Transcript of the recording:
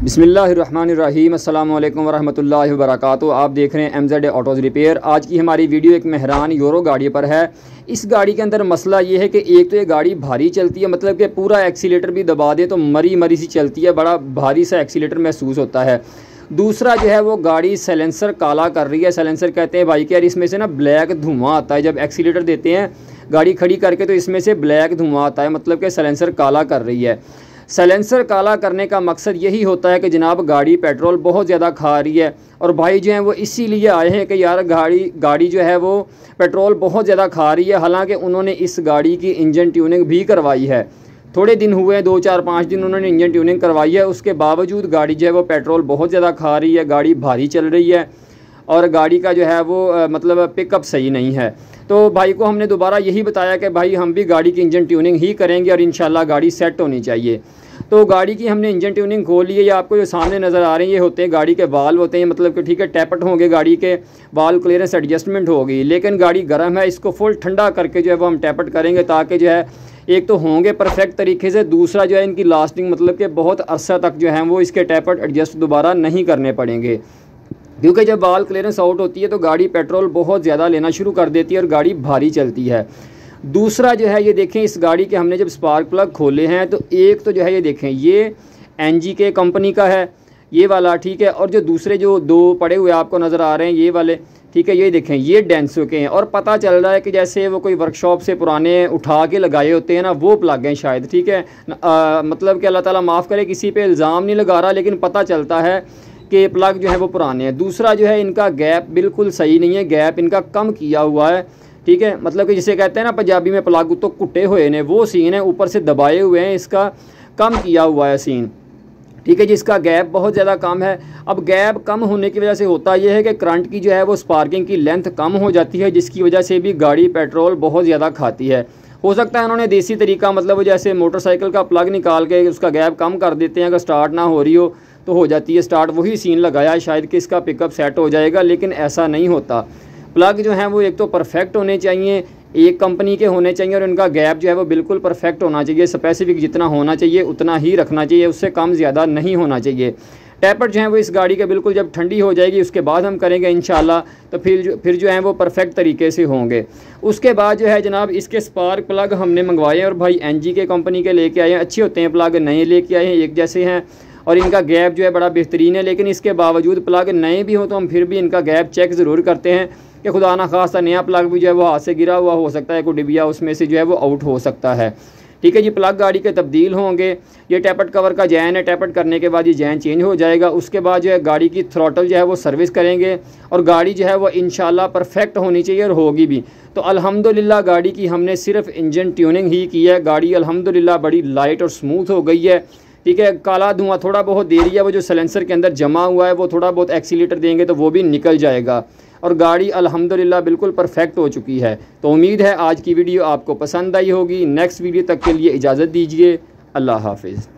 बिस्मिल्लाहिर्रहमानिर्रहीम अस्सलाम वालेकुम वरहमतुल्लाहि वबरकातुहू। आप देख रहे हैं MZ ऑटोज़ रिपेयर। आज की हमारी वीडियो एक मेहरान यूरो गाड़ी पर है। इस गाड़ी के अंदर मसला ये है कि एक तो ये गाड़ी भारी चलती है, मतलब कि पूरा एक्सीलेटर भी दबा दे तो मरी मरी सी चलती है, बड़ा भारी सा एक्सीलेटर महसूस होता है। दूसरा जो है वो गाड़ी साइलेंसर काला कर रही है। साइलेंसर कहते हैं भाई कि यार इसमें से ना ब्लैक धुआं आता है, जब एक्सीलेटर देते हैं गाड़ी खड़ी करके तो इसमें से ब्लैक धुआं आता है, मतलब कि साइलेंसर काला कर रही है। साइलेंसर काला करने का मकसद यही होता है कि जनाब गाड़ी पेट्रोल बहुत ज़्यादा खा रही है और भाई जो हैं वो इसीलिए आए हैं कि यार गाड़ी जो है वो पेट्रोल बहुत ज़्यादा खा रही है। हालांकि उन्होंने इस गाड़ी की इंजन ट्यूनिंग भी करवाई है, थोड़े दिन हुए हैं, 2-4-5 दिन उन्होंने इंजन ट्यूनिंग करवाई है। उसके बावजूद गाड़ी जो है वो पेट्रोल बहुत ज़्यादा खा रही है, गाड़ी भारी चल रही है और गाड़ी का जो है वो मतलब पिकअप सही नहीं है। तो भाई को हमने दोबारा यही बताया कि भाई हम भी गाड़ी की इंजन ट्यूनिंग ही करेंगे और इंशाल्लाह गाड़ी सेट होनी चाहिए। तो गाड़ी की हमने इंजन ट्यूनिंग खोल ली है। ये आपको जो सामने नज़र आ रहे हैं ये होते हैं गाड़ी के वाल्व होते हैं, मतलब कि ठीक है टैपट होंगे, गाड़ी के वाल्व क्लियरेंस एडजस्टमेंट होगी। लेकिन गाड़ी गर्म है, इसको फुल ठंडा करके जो है वो हम टैपट करेंगे ताकि जो है एक तो होंगे परफेक्ट तरीके से, दूसरा जो है इनकी लास्टिंग मतलब कि बहुत अरसा तक जो है वो इसके टैपट एडजस्ट दोबारा नहीं करने पड़ेंगे। क्योंकि जब वाल क्लियरेंस आउट होती है तो गाड़ी पेट्रोल बहुत ज़्यादा लेना शुरू कर देती है और गाड़ी भारी चलती है। दूसरा जो है ये देखें, इस गाड़ी के हमने जब स्पार्क प्लग खोले हैं तो एक तो जो है ये देखें ये NGK कंपनी का है ये वाला, ठीक है, और जो दूसरे जो दो पड़े हुए आपको नज़र आ रहे हैं ये वाले, ठीक है, ये देखें ये डेंसो के हैं। और पता चल रहा है कि जैसे वो कोई वर्कशॉप से पुराने उठा के लगाए होते हैं ना, वो प्लग हैं शायद, ठीक है। मतलब कि अल्लाह ताला माफ़ करे, किसी पे इल्ज़ाम नहीं लगा रहा, लेकिन पता चलता है कि प्लग जो है वो पुराने हैं। दूसरा जो है इनका गैप बिल्कुल सही नहीं है, गैप इनका कम किया हुआ है, ठीक है, मतलब कि जिसे कहते हैं ना पंजाबी में प्लग तो कुटे हुए ने, वो सीन है, ऊपर से दबाए हुए हैं, इसका कम किया हुआ है सीन, ठीक है, जिसका गैप बहुत ज़्यादा कम है। अब गैप कम होने की वजह से होता यह है कि करंट की जो है वो स्पार्किंग की लेंथ कम हो जाती है, जिसकी वजह से भी गाड़ी पेट्रोल बहुत ज़्यादा खाती है। हो सकता है उन्होंने देसी तरीका, मतलब जैसे मोटरसाइकिल का प्लग निकाल के उसका गैप कम कर देते हैं, अगर स्टार्ट ना हो रही हो तो हो जाती है स्टार्ट, वही सीन लगाया है शायद कि इसका पिकअप सेट हो जाएगा, लेकिन ऐसा नहीं होता। प्लग जो है वो एक तो परफेक्ट होने चाहिए, एक कंपनी के होने चाहिए और इनका गैप जो है वो बिल्कुल परफेक्ट होना चाहिए, स्पेसिफिक जितना होना चाहिए उतना ही रखना चाहिए, उससे कम ज़्यादा नहीं होना चाहिए। टैपर जो है वो इस गाड़ी के बिल्कुल जब ठंडी हो जाएगी उसके बाद हम करेंगे इंशाल्लाह, तो फिर जो है वो परफेक्ट तरीके से होंगे। उसके बाद जो है जनाब इसके स्पार्क प्लग हमने मंगवाए हैं और भाई NGK कंपनी के लेके आए हैं, अच्छे होते हैं प्लग, नए लेके आए हैं, एक जैसे हैं और इनका गैप जो है बड़ा बेहतरीन है। लेकिन इसके बावजूद प्लग नए भी हो तो हम फिर भी इनका गैप चेक ज़रूर करते हैं कि खुदा ना खास्ता नया प्लग भी जो है वो हाथ से गिरा हुआ हो सकता है, कोई डिबिया उसमें से जो है वो आउट हो सकता है, ठीक है जी। प्लग गाड़ी के तब्दील होंगे, ये टैपट कवर का जैन है, टैपट करने के बाद ये जैन चेंज हो जाएगा। उसके बाद जो है गाड़ी की थ्रॉटल जो है वो सर्विस करेंगे और गाड़ी जो है वो इंशाल्लाह परफेक्ट होनी चाहिए और होगी भी। तो अल्हम्दुलिल्लाह गाड़ी की हमने सिर्फ इंजन ट्यूनिंग ही की है, गाड़ी अल्हम्दुलिल्लाह बड़ी लाइट और स्मूथ हो गई है, ठीक है। काला धुआं थोड़ा बहुत दे रही है, वो जो साइलेंसर के अंदर जमा हुआ है वो थोड़ा बहुत एक्सीलेटर देंगे तो वो भी निकल जाएगा और गाड़ी अल्हम्दुलिल्लाह बिल्कुल परफेक्ट हो चुकी है। तो उम्मीद है आज की वीडियो आपको पसंद आई होगी। नेक्स्ट वीडियो तक के लिए इजाज़त दीजिए, अल्लाह हाफिज़।